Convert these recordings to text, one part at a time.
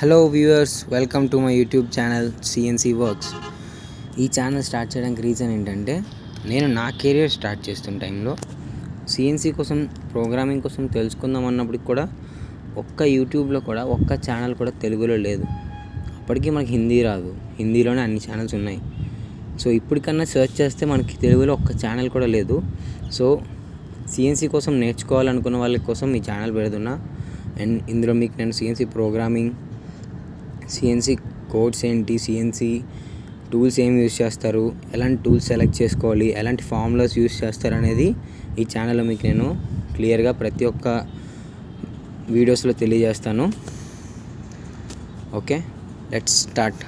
Hello viewers, welcome to my YouTube channel CNC works. ఈ channel start చేయడానికి reason ఏంటంటే, నేను నా కెరియర్ స్టార్ట్ చేస్తున్న టైంలో సిఎన్సి కోసం, ప్రోగ్రామింగ్ కోసం తెలుసుకుందాం అన్నప్పటికి కూడా ఒక్క యూట్యూబ్లో కూడా ఒక్క ఛానల్ కూడా తెలుగులో లేదు. అప్పటికీ మనకి హిందీ రాదు, హిందీలోనే అన్ని ఛానల్స్ ఉన్నాయి. సో ఇప్పటికన్నా సెర్చ్ చేస్తే మనకి తెలుగులో ఒక్క ఛానల్ కూడా లేదు. సో సిఎన్సి కోసం నేర్చుకోవాలనుకున్న వాళ్ళ కోసం ఈ ఛానల్ పెడుతున్నా. అండ్ ఇందులో మీకు నేను సిఎన్సి ప్రోగ్రామింగ్, సిఎన్సి కోడ్స్ ఏంటి, సిఎన్సి టూల్స్ ఏం యూస్ చేస్తారు, ఎలాంటి టూల్స్ సెలెక్ట్ చేసుకోవాలి, ఎలాంటి ఫార్ములాస్ యూస్ చేస్తారు అనేది ఈ ఛానల్లో మీకు నేను క్లియర్గా ప్రతి ఒక్క వీడియోస్లో తెలియజేస్తాను. Okay, let's start.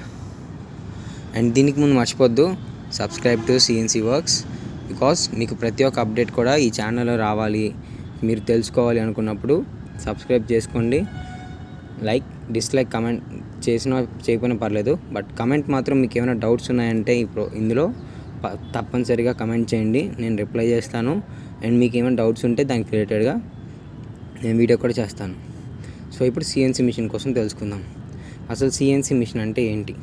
అండ్ దీనికి ముందు మర్చిపోద్దు, subscribe to CNC Works, because మీకు ప్రతి ఒక్క అప్డేట్ కూడా ఈ ఛానల్లో రావాలి. మీరు తెలుసుకోవాలి అనుకున్నప్పుడు సబ్స్క్రైబ్ చేసుకోండి. లైక్, డిస్లైక్, కమెంట్ చేసినా చేయకపోయినా పర్లేదు, బట్ కమెంట్ మాత్రం మీకు ఏమైనా డౌట్స్ ఉన్నాయంటే ఇందులో తప్పనిసరిగా కమెంట్ చేయండి, నేను రిప్లై చేస్తాను. అండ్ మీకు ఏమైనా డౌట్స్ ఉంటే దానికి రిలేటెడ్గా నేను వీడియో కూడా చేస్తాను. సో ఇప్పుడు సిఎన్సి మిషన్ కోసం తెలుసుకుందాం. అసలు సిఎన్సి మిషన్ అంటే ఏంటి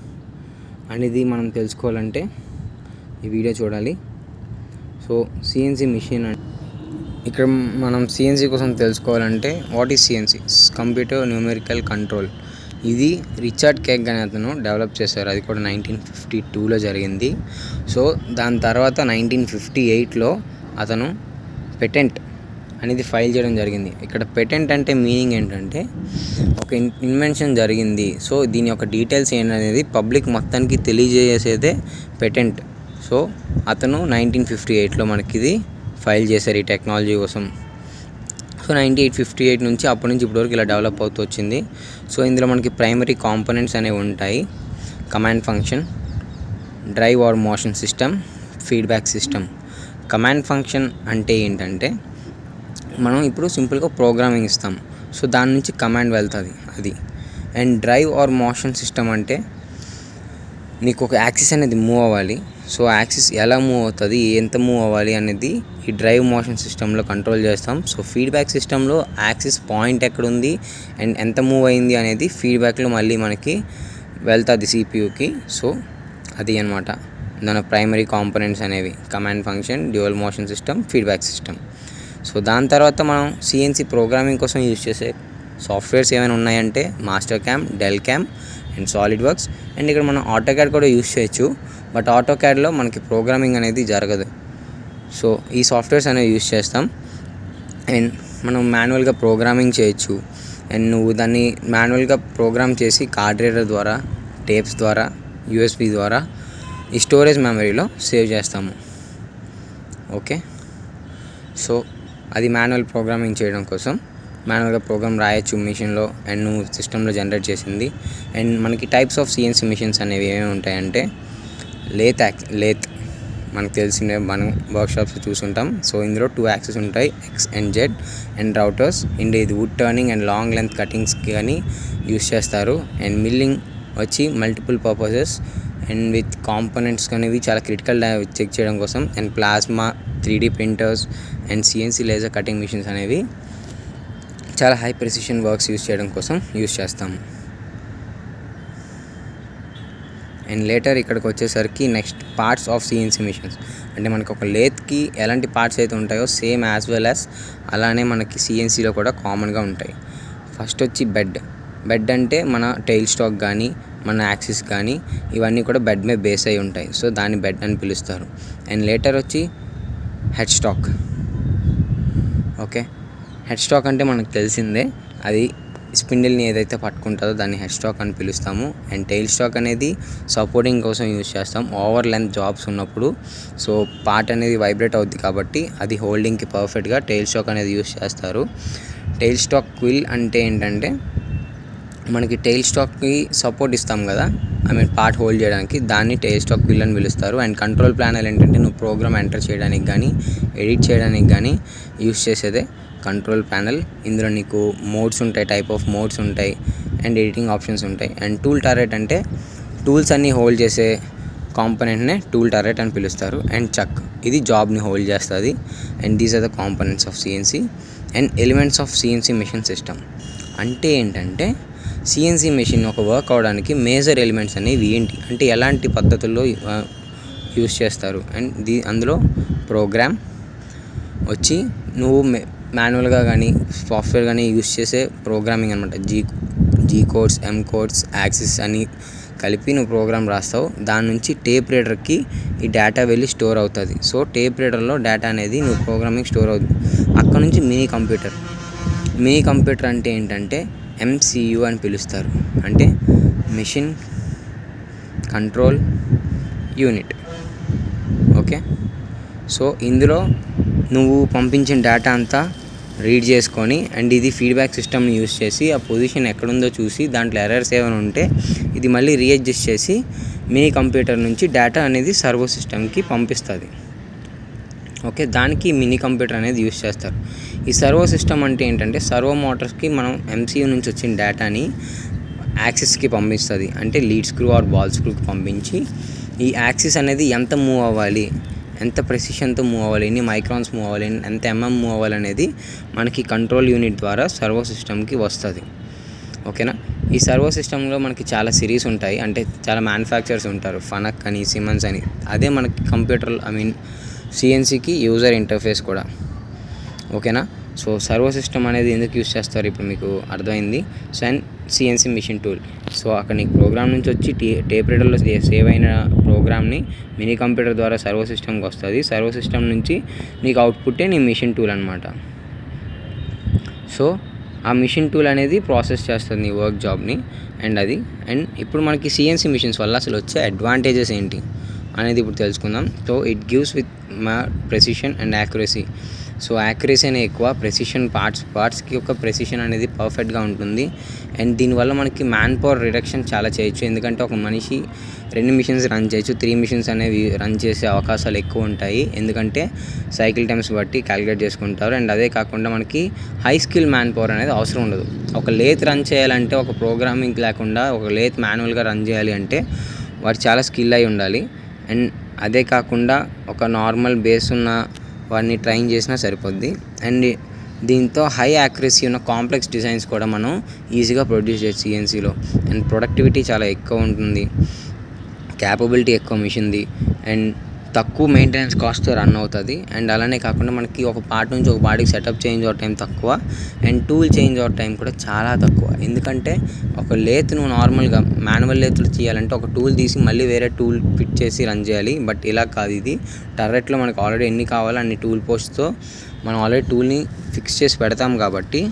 అనేది మనం తెలుసుకోవాలంటే ఈ వీడియో చూడాలి. సో సిఎన్సి మిషన్ ఇక్కడ మనం సిఎన్సి కోసం తెలుసుకోవాలంటే, what is CNC? Computer numerical control. ఇది రిచర్డ్ కేగ్ అనే అతను డెవలప్ చేశారు. అది కూడా 1952లో జరిగింది. సో దాని తర్వాత 1958లో అతను పెటెంట్ అనేది ఫైల్ చేయడం జరిగింది. ఇక్కడ పెటెంట్ అంటే మీనింగ్ ఏంటంటే, ఒక ఇన్వెన్షన్ జరిగింది, సో దీని యొక్క డీటెయిల్స్ ఏంటనేది పబ్లిక్ మొత్తానికి తెలియజేసేదే పెటెంట్. సో అతను 1958లో మనకి ఇది ఫైల్ చేశారు ఈ టెక్నాలజీ కోసం. సో 1958 నుంచి అప్పటి నుంచి ఇప్పటివరకు ఇలా డెవలప్ అవుతూ వచ్చింది. సో ఇందులో మనకి ప్రైమరీ కాంపోనెంట్స్ అనేవి ఉంటాయి. Command function, drive are motion system, feedback system. Command function అంటే ఏంటంటే, మనం ఇప్పుడు సింపుల్గా ప్రోగ్రామింగ్ ఇస్తాం, సో దాని నుంచి కమాండ్ వెళ్తుంది అది. And drive are motion system అంటే, నీకు ఒక యాక్సిస్ అనేది మూవ్ అవ్వాలి. సో యాక్సిస్ ఎలా మూవ్ అవుతుంది, ఎంత మూవ్ అవ్వాలి అనేది ఈ డ్రైవ్ మోషన్ సిస్టంలో కంట్రోల్ చేస్తాం. సో ఫీడ్బ్యాక్ సిస్టంలో యాక్సిస్ పాయింట్ ఎక్కడుంది అండ్ ఎంత మూవ్ అయింది అనేది ఫీడ్బ్యాక్లో మళ్ళీ మనకి వెళ్తుంది సిపియూకి. సో అది అనమాట దాని ప్రైమరీ కాంపోనెంట్స్ అనేవి, command function, dual motion system, feedback system. So దాని తర్వాత మనం సిఎన్సి ప్రోగ్రామింగ్ కోసం యూజ్ చేసే సాఫ్ట్వేర్స్ ఏమైనా ఉన్నాయంటే, Mastercam, Delcam and SolidWorks. And ఇక్కడ మనం ఆటోక్యాడ్ కూడా యూజ్ చేయొచ్చు, బట్ ఆటోక్యాడ్లో మనకి ప్రోగ్రామింగ్ అనేది జరగదు. సో ఈ సాఫ్ట్వేర్స్ అనేవి యూజ్ చేస్తాం. అండ్ మనం మాన్యువల్గా ప్రోగ్రామింగ్ చేయొచ్చు. అండ్ నువ్వు దాన్ని మాన్యువల్గా ప్రోగ్రామ్ చేసి కార్డ్ రీడర్ ద్వారా, టేప్స్ ద్వారా, యూఎస్బి ద్వారా ఈ స్టోరేజ్ మెమరీలో సేవ్ చేస్తాము. ఓకే, సో అది మాన్యువల్ ప్రోగ్రామింగ్ చేయడం కోసం మాన్యువల్గా ప్రోగ్రామ్ రాయొచ్చు మిషన్లో, అండ్ నువ్వు సిస్టంలో జనరేట్ చేసింది. అండ్ మనకి టైప్స్ ఆఫ్ సిఎన్సి మిషన్స్ అనేవి ఏమేమి ఉంటాయంటే, లేత్ మనకు తెలిసిన మనం వర్క్షాప్స్ చూసుంటాం. సో ఇందులో 2 యాక్సెస్ ఉంటాయి, X and Z. And routers, and ఇది wood turning and long length కటింగ్స్కి కానీ యూస్ చేస్తారు. అండ్ మిల్లింగ్ వచ్చి multiple purposes and with components అనేవి చాలా క్రిటికల్ చెక్ చేయడం కోసం. And plasma, 3D printers and CNC laser cutting machines అనేవి చాలా హై ప్రెసిషన్ వర్క్స్ యూస్ చేయడం కోసం యూస్ చేస్తాము. అండ్ లేటర్ ఇక్కడికి వచ్చేసరికి next parts of CNC machines అంటే, మనకు ఒక లేత్కి ఎలాంటి పార్ట్స్ అయితే ఉంటాయో సేమ్ యాజ్ వెల్ యాజ్ అలానే మనకి సిఎన్సిలో కూడా కామన్గా ఉంటాయి. ఫస్ట్ వచ్చి బెడ్ అంటే మన టైల్ స్టాక్ కానీ, మన యాక్సిస్ కానీ ఇవన్నీ కూడా బెడ్ మీద బేస్ అయి ఉంటాయి. సో దాన్ని బెడ్ అని పిలుస్తారు. అండ్ లేటర్ వచ్చి head stock. Okay, head stock అంటే మనకు తెలిసిందే, అది స్పిండిల్ని ఏదైతే పట్టుకుంటుందో దాన్ని హెడ్ స్టాక్ అని పిలుస్తాము. అండ్ టైల్ స్టాక్ అనేది సపోర్టింగ్ కోసం యూజ్ చేస్తాం ఓవర్ లెంత్ జాబ్స్ ఉన్నప్పుడు. సో పార్ట్ అనేది వైబ్రేట్ అవుద్ది కాబట్టి అది హోల్డింగ్కి పర్ఫెక్ట్గా టైల్ స్టాక్ అనేది యూజ్ చేస్తారు. టైల్ స్టాక్ క్విల్ అంటే ఏంటంటే, మనకి టైల్ స్టాక్కి సపోర్ట్ ఇస్తాం కదా, పార్ట్ హోల్డ్ చేయడానికి, దాన్ని టైల్ స్టాక్ క్విల్ అని పిలుస్తారు. అండ్ కంట్రోల్ ప్యానెల్ ఏంటంటే, నువ్వు ప్రోగ్రామ్ ఎంటర్ చేయడానికి కానీ, ఎడిట్ చేయడానికి కానీ యూజ్ చేసేదే కంట్రోల్ ప్యానెల్. ఇందులో నీకు మోడ్స్ ఉంటాయి, టైప్ ఆఫ్ మోడ్స్ ఉంటాయి, అండ్ ఎడిటింగ్ ఆప్షన్స్ ఉంటాయి. అండ్ టూల్ టరెట్ అంటే టూల్స్ అన్నీ హోల్డ్ చేసే కాంపోనెంట్నే టూల్ టరెట్ అని పిలుస్తారు. అండ్ చక్, ఇది జాబ్ని హోల్డ్ చేస్తుంది. And these are the components of CNC. And elements of CNC machine system అంటే ఏంటంటే, సిఎన్సి మెషిన్ ఒక వర్క్ అవడానికి మేజర్ ఎలిమెంట్స్ అనేవి ఏంటి అంటే ఎలాంటి పద్ధతుల్లో యూస్ చేస్తారు అండ్ అందులో ప్రోగ్రామ్ వచ్చి నువ్వు మాన్యువల్గా కానీ సాఫ్ట్వేర్ కానీ యూస్ చేసే ప్రోగ్రామింగ్ అనమాట. జీ కోడ్స్, ఎం కోడ్స్, యాక్సిస్ అని కలిపి నువ్వు ప్రోగ్రామ్ రాస్తావు. దాని నుంచి టేప్ రీడర్కి ఈ డేటా వెళ్ళి స్టోర్ అవుతుంది. సో టేప్ రీడర్లో డేటా అనేది నువ్వు ప్రోగ్రామింగ్ స్టోర్ అవుతుంది. అక్కడ నుంచి మినీ కంప్యూటర్ అంటే ఏంటంటే ఎంసియు అని పిలుస్తారు, అంటే mission control unit. Okay, so ఇందులో నువ్వు పంపించిన డేటా అంతా రీడ్ చేసుకొని అండ్ ఇది ఫీడ్బ్యాక్ సిస్టమ్ని యూస్ చేసి ఆ పొజిషన్ ఎక్కడుందో చూసి దాంట్లో ఎర్రర్స్ ఏమైనా ఉంటే ఇది మళ్ళీ రీఅడ్జస్ట్ చేసి మినీ కంప్యూటర్ నుంచి డేటా అనేది సర్వో సిస్టమ్కి పంపిస్తుంది. ఓకే, దానికి మినీ కంప్యూటర్ అనేది యూస్ చేస్తారు. ఈ సర్వో సిస్టమ్ అంటే ఏంటంటే సర్వో మోటార్స్కి మనం ఎంసీయూ నుంచి వచ్చిన డేటాని యాక్సిస్కి పంపిస్తుంది. అంటే లీడ్ స్క్రూ ఆర్ బాల్ స్క్రూకి పంపించి ఈ యాక్సిస్ అనేది ఎంత మూవ్ అవ్వాలి, ఎంత ప్రెసిషన్తో మూవ్ అవ్వాలి, ఎన్ని మైక్రాన్స్ మూవ్ అవ్వాలి, ఎంత మూవ్ అవ్వాలి అనేది మనకి కంట్రోల్ యూనిట్ ద్వారా సర్వో సిస్టమ్కి వస్తుంది. ఓకేనా, ఈ సర్వో సిస్టంలో మనకి చాలా సిరీస్ ఉంటాయి, అంటే చాలా మ్యానుఫ్యాక్చరర్స్ ఉంటారు, ఫనక్ అని, సిమన్స్ అని. అదే మనకి కంప్యూటర్ సిఎన్సీకి యూజర్ ఇంటర్ఫేస్ కూడా. ఓకేనా, సో సర్వో సిస్టమ్ అనేది ఎందుకు యూస్ చేస్తారు ఇప్పుడు మీకు అర్థమైంది. So and CNC machine tool. So అక్కడ నీకు ప్రోగ్రామ్ నుంచి వచ్చి టేప్ రీడర్లో సేవ్ అయిన ప్రోగ్రామ్ని మినీ కంప్యూటర్ ద్వారా సర్వో సిస్టమ్కి వస్తుంది. సర్వో సిస్టమ్ నుంచి నీకు అవుట్పుట్టే నీ మిషన్ టూల్ అనమాట. సో ఆ మిషన్ టూల్ అనేది ప్రాసెస్ చేస్తుంది నీ వర్క్ జాబ్ని. అండ్ ఇప్పుడు మనకి సిఎన్సీ మిషన్స్ వల్ల అసలు వచ్చే అడ్వాంటేజెస్ ఏంటి అనేది ఇప్పుడు తెలుసుకుందాం. So it gives with precision and accuracy. So accuracy అనేది ఎక్కువ, ప్రెసిషన్ పార్ట్స్కి ఒక ప్రెసిషన్ అనేది పర్ఫెక్ట్గా ఉంటుంది. అండ్ దీనివల్ల మనకి మ్యాన్ పవర్ రిడక్షన్ చాలా చేయొచ్చు. ఎందుకంటే ఒక మనిషి 2 మిషన్స్ రన్ చేయొచ్చు, 3 మిషన్స్ అనేవి రన్ చేసే అవకాశాలు ఎక్కువ ఉంటాయి. ఎందుకంటే సైకిల్ టైమ్స్ బట్టి క్యాలిక్యులేట్ చేసుకుంటారు. అండ్ అదే కాకుండా మనకి హై స్కిల్ మ్యాన్ పవర్ అనేది అవసరం ఉండదు. ఒక లేత్ రన్ చేయాలంటే, ఒక ప్రోగ్రామింగ్ లేకుండా ఒక లేత్ మాన్యువల్గా రన్ చేయాలి అంటే వాడు చాలా స్కిల్ అయి ఉండాలి. అండ్ అదే కాకుండా ఒక నార్మల్ బేస్ ఉన్న వాడిని ట్రైన్ చేసినా సరిపోద్ది. అండ్ దీంతో హై యాక్యురసీ ఉన్న కాంప్లెక్స్ డిజైన్స్ కూడా మనం ఈజీగా ప్రొడ్యూస్ చేయొచ్చు సిఎన్సీలో. అండ్ ప్రొడక్టివిటీ చాలా ఎక్కువ ఉంటుంది, క్యాపబిలిటీ ఎక్కువ మిషన్ది, అండ్ తక్కువ మెయింటెనెన్స్ కాస్ట్తో రన్ అవుతుంది. అండ్ అలానే కాకుండా మనకి ఒక పార్ట్ నుంచి ఒక పార్ట్కి సెటప్ చేంజ్ అవర్ టైం తక్కువ, and tool change our time కూడా చాలా తక్కువ. ఎందుకంటే ఒక లేత్ నువ్వు నార్మల్గా మాన్యువల్ లేత్లు చేయాలంటే ఒక టూల్ తీసి మళ్ళీ వేరే టూల్ ఫిట్ చేసి రన్ చేయాలి. బట్ ఇలా కాదు, ఇది టర్రెట్లో మనకు ఆల్రెడీ ఎన్ని కావాలో అన్ని టూల్ పోస్ట్తో మనం ఆల్రెడీ టూల్ని ఫిక్స్ చేసి పెడతాం కాబట్టి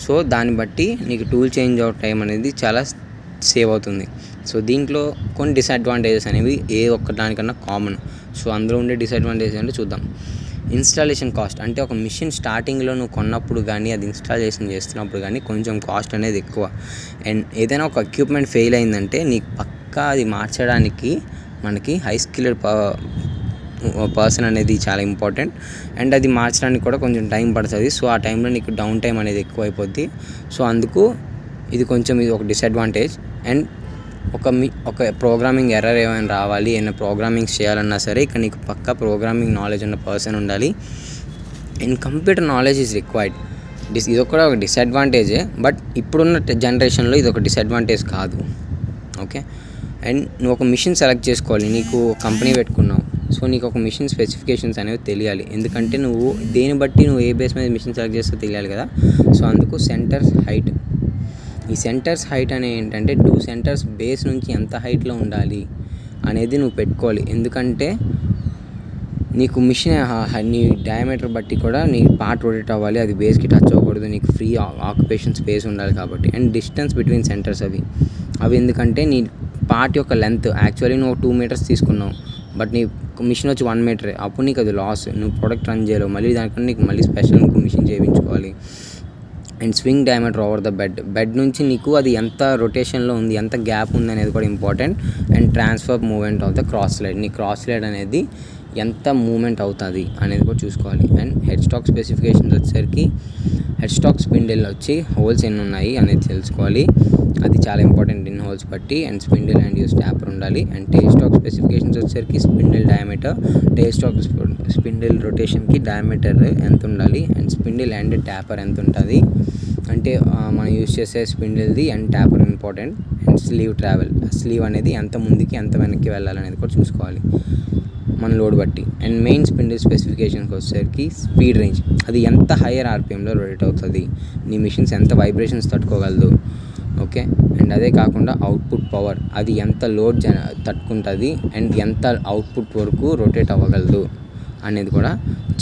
సో దాన్ని బట్టి నీకు టూల్ చేంజ్ అవర్ టైం అనేది చాలా సేవ్ అవుతుంది. సో దీంట్లో కొన్ని డిసడ్వాంటేజెస్ అనేవి ఏ ఒక్క దానికన్నా కామన్. సో అందులో ఉండే డిసడ్వాంటేజెస్ అంటే చూద్దాం. ఇన్స్టాలేషన్ కాస్ట్, అంటే ఒక మిషన్ స్టార్టింగ్లో నువ్వు కొన్నప్పుడు కానీ అది ఇన్స్టాలేషన్ చేస్తున్నప్పుడు కానీ కొంచెం కాస్ట్ అనేది ఎక్కువ. అండ్ ఏదైనా ఒక ఎక్విప్మెంట్ ఫెయిల్ అయిందంటే నీకు పక్కా అది మార్చడానికి మనకి హై స్కిల్డ్ పర్సన్ అనేది చాలా ఇంపార్టెంట్. అండ్ అది మార్చడానికి కూడా కొంచెం టైం పడుతుంది. సో ఆ టైంలో నీకు డౌన్ టైం అనేది ఎక్కువ అయిపోద్ది. సో అందుకు ఇది ఒక డిసడ్వాంటేజ్. అండ్ ఒక ప్రోగ్రామింగ్ ఎర్రర్ ఏమైనా రావాలి, ఏమైనా ప్రోగ్రామింగ్ చేయాలన్నా సరే ఇక్కడ నీకు పక్కా ప్రోగ్రామింగ్ నాలెడ్జ్ ఉన్న పర్సన్ ఉండాలి. And computer knowledge is required. ఇది కూడా ఒక డిసడ్వాంటేజే, బట్ ఇప్పుడున్న జనరేషన్లో ఇది ఒక డిసడ్వాంటేజ్ కాదు. ఓకే, అండ్ నువ్వు ఒక మిషన్ సెలెక్ట్ చేసుకోవాలి. నీకు కంపెనీ పెట్టుకున్నావు, సో నీకు ఒక మిషన్ స్పెసిఫికేషన్స్ అనేవి తెలియాలి. ఎందుకంటే నువ్వు దేని బట్టి నువ్వు ఏ బేస్ మీద మిషన్ సెలెక్ట్ చేస్తే తెలియాలి కదా. సో అందుకు సెంటర్స్ హైట్, ఈ సెంటర్స్ హైట్ అనేది ఏంటంటే 2 సెంటర్స్ బేస్ నుంచి ఎంత హైట్లో ఉండాలి అనేది నువ్వు పెట్టుకోవాలి. ఎందుకంటే నీకు మిషన్ నీ డయామీటర్ బట్టి కూడా నీ పార్ట్ రొటేట్ అవ్వాలి, అది బేస్కి టచ్ అవ్వకూడదు, నీకు ఫ్రీ ఆక్యుపేషన్ స్పేస్ ఉండాలి కాబట్టి. అండ్ డిస్టెన్స్ బిట్వీన్ సెంటర్స్ అవి ఎందుకంటే నీ పార్ట్ యొక్క లెంత్ యాక్చువల్లీ నువ్వు 2 మీటర్స్ తీసుకున్నావు, బట్ నీ మిషన్ వచ్చి 1 మీటరే, అప్పుడు నీకు అది లాస్. నువ్వు ప్రొడక్ట్ రన్ చేయలేవు, మళ్ళీ దానికన్నా నీకు మళ్ళీ స్పెషల్ మిషన్ చేయించుకోవాలి. And swing diameter over the bed నుంచి నీకు అది ఎంత రొటేషన్లో ఉంది, ఎంత గ్యాప్ ఉంది అనేది కూడా important. And transfer movement of the cross slide, నీ క్రాస్ స్లైడ్ అనేది ఎంత మూవ్మెంట్ అవుతుంది అనేది కూడా చూసుకోవాలి. అండ్ హెడ్ స్టాక్ స్పెసిఫికేషన్స్ వచ్చేసరికి హెడ్ స్టాక్ స్పిండిల్ వచ్చి హోల్స్ ఎన్ని ఉన్నాయి అనేది తెలుసుకోవాలి, అది చాలా ఇంపార్టెంట్ ఇన్ హోల్స్ బట్టి. And spindle and use taper ఉండాలి. అండ్ టేల్ స్టాక్ స్పెసిఫికేషన్స్ వచ్చేసరికి స్పిండిల్ డయామీటర్, టేల్ స్టాక్ స్పిండిల్ రొటేషన్కి డయామీటర్ ఎంత ఉండాలి, అండ్ స్పిండిల్ అండ్ ట్యాపర్ ఎంత ఉంటుంది, అంటే మనం యూస్ చేసే స్పిండిల్ది and taper more important. And sleeve అనేది ఎంత ముందుకి ఎంత వెనక్కి వెళ్ళాలనేది కూడా చూసుకోవాలి మన లోడ్ బట్టి. అండ్ మెయిన్ స్పిండిల్ స్పెసిఫికేషన్కి వచ్చేసరికి స్పీడ్ రేంజ్, అది ఎంత హైయర్ ఆర్పిఎంలో రొటేట్ అవుతుంది, నీ మిషన్స్ ఎంత వైబ్రేషన్స్ తట్టుకోగలదు. ఓకే, అండ్ అదే కాకుండా అవుట్పుట్ పవర్, అది ఎంత లోడ్ తట్టుకుంటుంది అండ్ ఎంత అవుట్పుట్ వరకు రొటేట్ అవ్వగలదు అనేది కూడా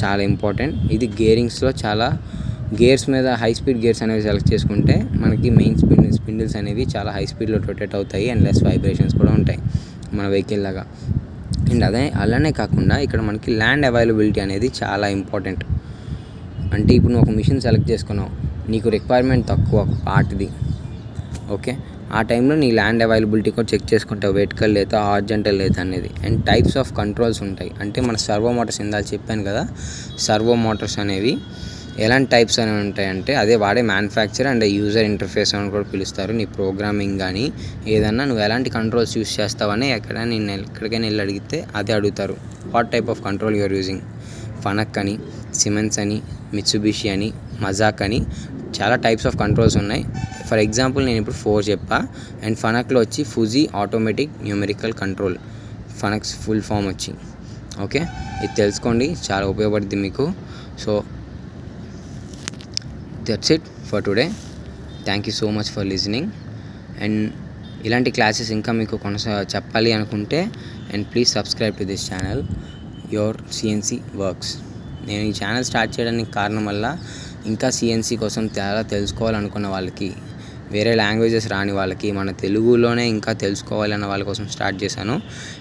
చాలా ఇంపార్టెంట్. ఇది గేరింగ్స్లో చాలా గేర్స్ మీద హై స్పీడ్ గేర్స్ అనేవి సెలెక్ట్ చేసుకుంటే మనకి మెయిన్ స్పిండిల్స్ అనేవి చాలా హై స్పీడ్లో రొటేట్ అవుతాయి అండ్ లెస్ వైబ్రేషన్స్ కూడా ఉంటాయి మన వెహికల్ లాగా. అండ్ అలానే కాకుండా ఇక్కడ మనకి ల్యాండ్ అవైలబిలిటీ అనేది చాలా ఇంపార్టెంట్. అంటే ఇప్పుడు నువ్వు ఒక మిషన్ సెలెక్ట్ చేసుకున్నావు, నీకు రిక్వైర్మెంట్ తక్కువ ఒక పార్ట్ది. ఓకే, ఆ టైంలో నీ ల్యాండ్ అవైలబిలిటీ కూడా చెక్ చేసుకుంటావు, వెర్టికల్ లేదా హారిజాంటల్ లేదా అనేది. అండ్ టైప్స్ ఆఫ్ కంట్రోల్స్ ఉంటాయి. అంటే మన సర్వో మోటార్స్ ఇందాక చెప్పాను కదా, సర్వో మోటార్స్ అనేవి ఎలాంటి టైప్స్ అనేవి ఉంటాయంటే అదే వాడే మ్యానుఫ్యాక్చర్ అండ్ యూజర్ ఇంటర్ఫేస్ అని కూడా పిలుస్తారు. నీ ప్రోగ్రామింగ్ కానీ ఏదన్నా నువ్వు ఎలాంటి కంట్రోల్స్ యూస్ చేస్తావని ఎక్కడికైనా వెళ్ళి అడిగితే అదే అడుగుతారు. What type of control you're using. Fanuc అని, సిమెన్స్ అని, మిత్సుబిషి అని, మజాక్ అని చాలా టైప్స్ ఆఫ్ కంట్రోల్స్ ఉన్నాయి. ఫర్ ఎగ్జాంపుల్ నేను ఇప్పుడు 4 చెప్పా. అండ్ ఫనక్లో వచ్చి Fuji automatic numerical control, Fanuc's full form వచ్చి. ఓకే, ఇది తెలుసుకోండి, చాలా ఉపయోగపడుతుంది మీకు. So that's it for today. Thank you so much for listening. And ఇలాంటి క్లాసెస్ ఇంకా మీకు చెప్పాలి అనుకుంటే and please subscribe to this channel your CNC works. నేను ఈ ఛానల్ స్టార్ట్ చేయడానికి కారణం వల్ల ఇంకా సిఎన్సి కోసం చాలా తెలుసుకోవాలనుకున్న వాళ్ళకి, వేరే లాంగ్వేజెస్ రాని వాళ్ళకి, మన తెలుగులోనే ఇంకా తెలుసుకోవాలన్న వాళ్ళ కోసం స్టార్ట్ చేశాను.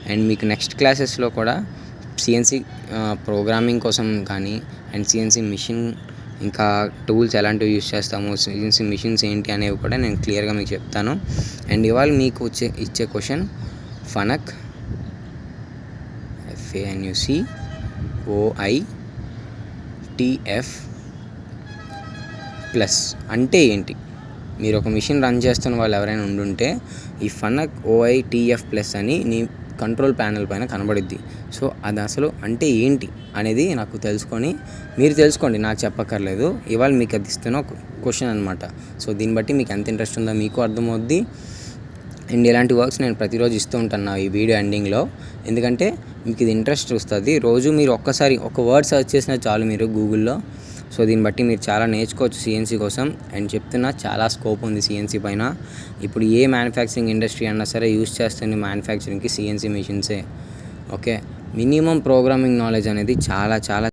అండ్ మీకు నెక్స్ట్ క్లాసెస్లో కూడా సిఎన్సి ప్రోగ్రామింగ్ కోసం కానీ అండ్ సిఎన్సి మిషన్ ఇంకా టూల్స్ ఎలాంటివి యూస్ చేస్తాము, సిఎన్సి మిషన్స్ ఏంటి అనేవి కూడా నేను క్లియర్గా మీకు చెప్తాను. అండ్ ఇవాళ మీకు ఇచ్చే క్వశ్చన్ ఫనక్ FANUCOITF ప్లస్ అంటే ఏంటి. మీరు ఒక మిషన్ రన్ చేస్తున్న వాళ్ళు ఎవరైనా ఉండుంటే ఈ ఫనక్ OITF ప్లస్ అని నీ కంట్రోల్ ప్యానెల్ పైన కనబడుద్ది. సో అది అసలు అంటే ఏంటి అనేది నాకు మీరు తెలుసుకోండి, నాకు చెప్పక్కర్లేదు. ఇవాళ మీకు అది ఇస్తున్న క్వశ్చన్ అనమాట. సో దీన్ని బట్టి మీకు ఎంత ఇంట్రెస్ట్ ఉందో మీకు అర్థమవుద్ది. అండ్ ఇలాంటి వర్క్స్ నేను ప్రతిరోజు ఇస్తూ ఉంటాను ఈ వీడియో ఎండింగ్లో, ఎందుకంటే మీకు ఇది ఇంట్రెస్ట్ వస్తుంది. రోజు మీరు ఒక వర్డ్ సెర్చ్ చేసినా చాలు మీరు గూగుల్లో. సో దీన్ని బట్టి మీరు చాలా నేర్చుకోవచ్చు సిఎన్సి కోసం. అండ్ చెప్తున్నా, చాలా స్కోప్ ఉంది సిఎన్సి పైన. ఇప్పుడు ఏ మ్యానుఫ్యాక్చరింగ్ ఇండస్ట్రీ అన్నా సరే యూస్ చేస్తుంది మ్యానుఫ్యాక్చరింగ్కి సిఎన్సి మిషన్సే. ఓకే, మినిమం ప్రోగ్రామింగ్ నాలెడ్జ్ అనేది చాలా